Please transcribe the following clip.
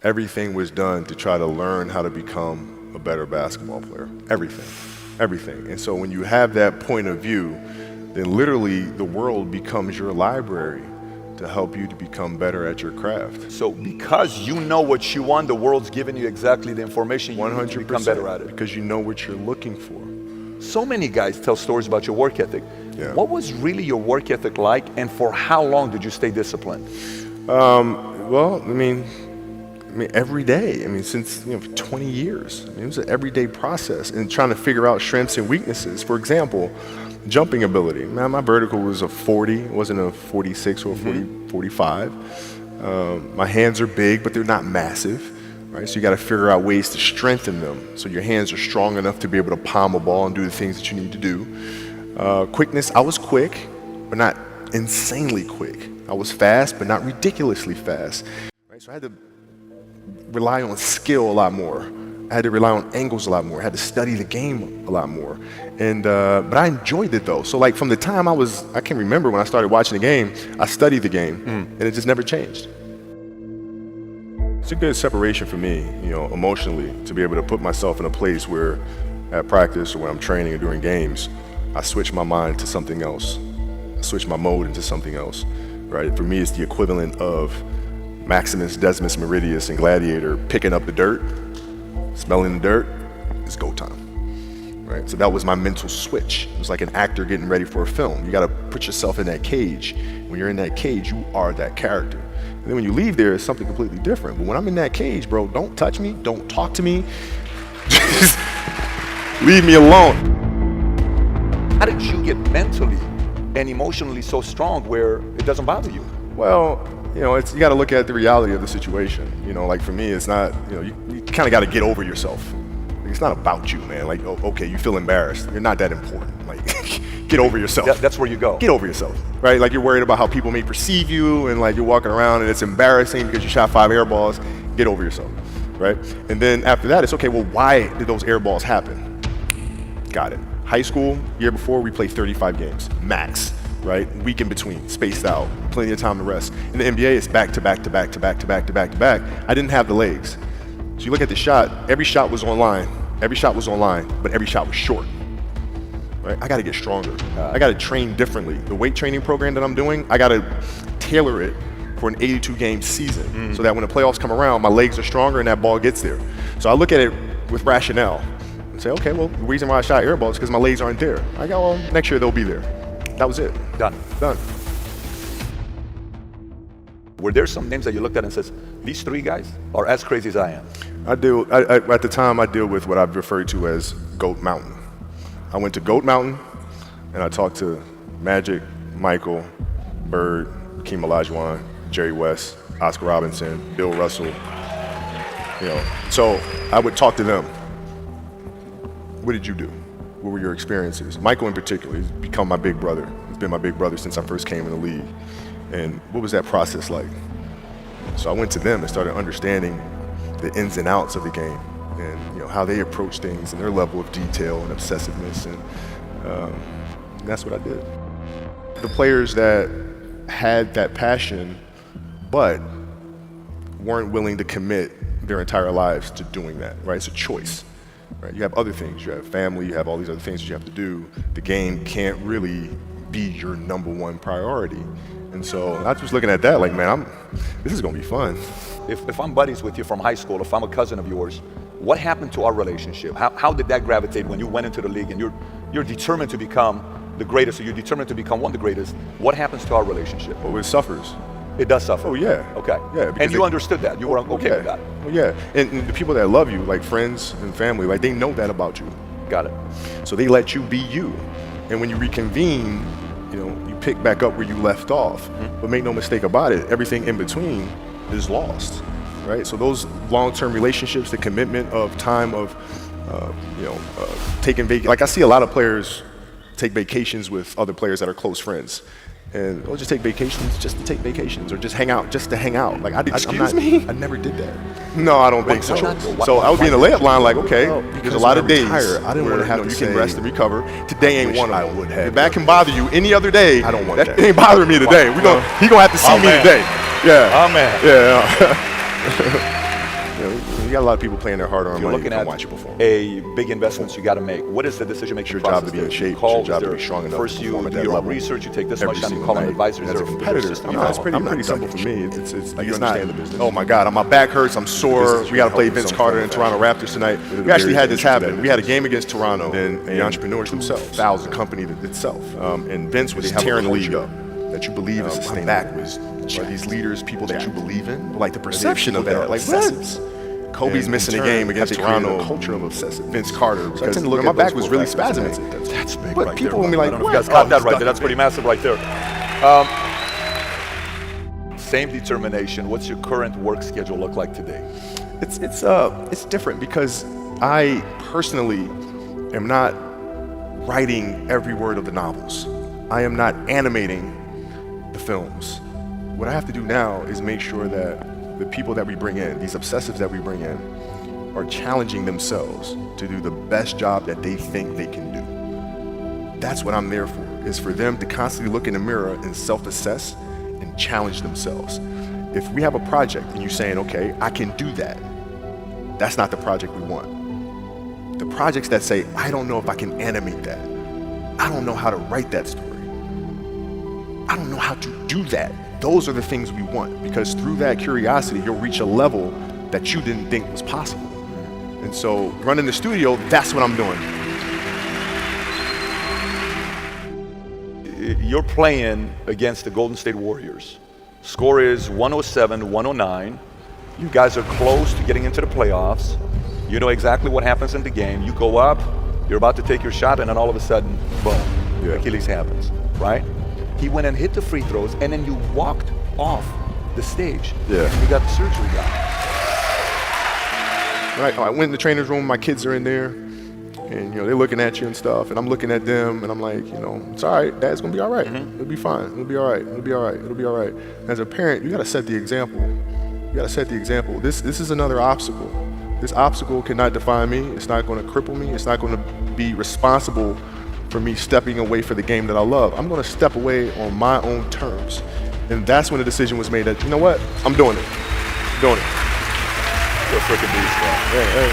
everything was done to try to learn how to become a better basketball player. Everything, everything. And so when you have that point of view, then literally the world becomes your library to help you to become better at your craft. So because you know what you want, the world's giving you exactly the information you need to become better at it. Because you know what you're looking for. So many guys tell stories about your work ethic. Yeah. What was really your work ethic like, and for how long did you stay disciplined? Well, I mean, every day. I mean, since 20 years. I mean, it was an everyday process, and trying to figure out strengths and weaknesses. For example, jumping ability. Man, my vertical was a 40. It wasn't a 46 or a 45. My hands are big, but they're not massive. Right? So you got to figure out ways to strengthen them so your hands are strong enough to be able to palm a ball and do the things that you need to do. Quickness, I was quick, but not insanely quick. I was fast, but not ridiculously fast. Right? So I had to rely on skill a lot more. I had to rely on angles a lot more. I had to study the game a lot more. And but I enjoyed it though. So like from the time I can remember when I started watching the game, I studied the game, and it just never changed. It's a good separation for me, emotionally, to be able to put myself in a place where at practice or when I'm training or during games, I switch my mind to something else. I switch my mode into something else, right? For me, it's the equivalent of Maximus, Decimus Meridius, and Gladiator picking up the dirt, smelling the dirt. It's go time, right? So that was my mental switch. It was like an actor getting ready for a film. You got to put yourself in that cage. When you're in that cage, you are that character. And then when you leave there, it's something completely different. But when I'm in that cage, bro, don't touch me, don't talk to me. Just leave me alone. How did you get mentally and emotionally so strong where it doesn't bother you? Well, you got to look at the reality of the situation. Like for me, it's not, you kind of got to get over yourself. It's not about you, man. Like, okay, you feel embarrassed. You're not that important. Like, get over yourself. That's where you go. Get over yourself, right? Like you're worried about how people may perceive you, and like you're walking around and it's embarrassing because you shot 5 air balls. Get over yourself, right? And then after that, it's okay, well, why did those air balls happen? Got it. High school, year before, we played 35 games, max, right? Week in between, spaced out, plenty of time to rest. In the NBA, it's back to back to back to back to back to back to back. I didn't have the legs. So you look at the shot, every shot was online. Every shot was online, but every shot was short. Right? I got to get stronger. I got to train differently. The weight training program that I'm doing, I got to tailor it for an 82-game season so that when the playoffs come around, my legs are stronger and that ball gets there. So I look at it with rationale and say, okay, well, the reason why I shot air balls is because my legs aren't there. I go, well, next year they'll be there. That was it. Done. Were there some names that you looked at and says, these 3 guys are as crazy as I am? At the time, I deal with what I've referred to as Goat Mountain. I went to Goat Mountain, and I talked to Magic, Michael, Bird, Hakeem Olajuwon, Jerry West, Oscar Robinson, Bill Russell. So I would talk to them. What did you do? What were your experiences? Michael in particular, he's become my big brother. He's been my big brother since I first came in the league. And what was that process like? So I went to them and started understanding the ins and outs of the game, and how they approach things and their level of detail and obsessiveness, and that's what I did. The players that had that passion but weren't willing to commit their entire lives to doing that, right? It's a choice, right? You have other things, you have family, you have all these other things that you have to do. The game can't really be your number one priority. And so I was just looking at that like, man, this is gonna be fun. If I'm buddies with you from high school, if I'm a cousin of yours, what happened to our relationship? How did that gravitate when you went into the league and you're determined to become the greatest, or you're determined to become one of the greatest? What happens to our relationship? Well, it suffers. It does suffer. Oh yeah. Okay. Yeah. And you understood that. You were okay with that. Well, yeah. And the people that love you, like friends and family, like they know that about you. Got it. So they let you be you. And when you reconvene, you pick back up where you left off. But make no mistake about it, everything in between is lost, right? So those long-term relationships, the commitment of time of, taking vacation. Like I see a lot of players take vacations with other players that are close friends. And they'll just take vacations just to take vacations, or just hang out just to hang out. Like Excuse me? I never did that. No, I don't think so. not? So I would be in the layup line like, okay, there's a lot of days I didn't want to have to you say, can rest and recover. Today ain't one of them. I would have If that can bother you any other day, I don't want that that. ain't bothering me today. He gonna have to see me man. today. Yeah. Oh man. Yeah. you got a lot of people playing their hard-earned You're money looking to at watch you perform. a big investments you got to make. What is the decision-making Your process? job to be in there? shape. You call, It's your job is to there- be strong enough First, to you perform at do that your own level research. You take this every much time. You single call an night. advisor. Is As a there competitor, system no, you it's follow? pretty simple for me. It's Like, you you understand the business. Oh my God, my back hurts. I'm sore. We got to play Vince Carter and Toronto Raptors tonight. We actually had this happen. We had a game against Toronto, and the entrepreneurs themselves, the company itself, and Vince was tearing the league up. That you believe is sustainable. My back was these leaders, people that you believe in, like the perception of that, like obsessives. Kobe's missing a game against Toronto. A culture of obsessive. Vince Carter, because my back was really spasming. That's big. But right people there, will be Rob. like, I don't know if what? you guys caught that right stuck there. That's in pretty Vince. massive right there. Same determination. What's your current work schedule look like today? It's different because I personally am not writing every word of the novels. I am not animating the films. What I have to do now is make sure that the people that we bring in, these obsessives that we bring in, are challenging themselves to do the best job that they think they can do. That's what I'm there for, is for them to constantly look in the mirror and self-assess and challenge themselves. If we have a project and you're saying, okay, I can do that, that's not the project we want. The projects that say, I don't know if I can animate that. I don't know how to write that story. I don't know how to do that. Those are the things we want, because through that curiosity, you'll reach a level that you didn't think was possible. And so running the studio, that's what I'm doing. You're playing against the Golden State Warriors. Score is 107-109. You guys are close to getting into the playoffs. You know exactly what happens in the game. You go up, you're about to take your shot, and then all of a sudden, boom, Achilles happens, right? He went and hit the free throws, and then you walked off the stage. Yeah. And you got the surgery done. I went in the trainer's room, my kids are in there, and they're looking at you and stuff, and I'm looking at them, and I'm like, it's all right, Dad's gonna be all right. It'll be fine. It'll be all right. It'll be all right. It'll be all right. As a parent, you gotta set the example. You gotta set the example. This is another obstacle. This obstacle cannot define me. It's not gonna cripple me. It's not gonna be responsible for me stepping away for the game that I love. I'm gonna step away on my own terms. And that's when the decision was made that, you know what? I'm doing it. I'm doing it. You're a freaking beast, bro. Hey.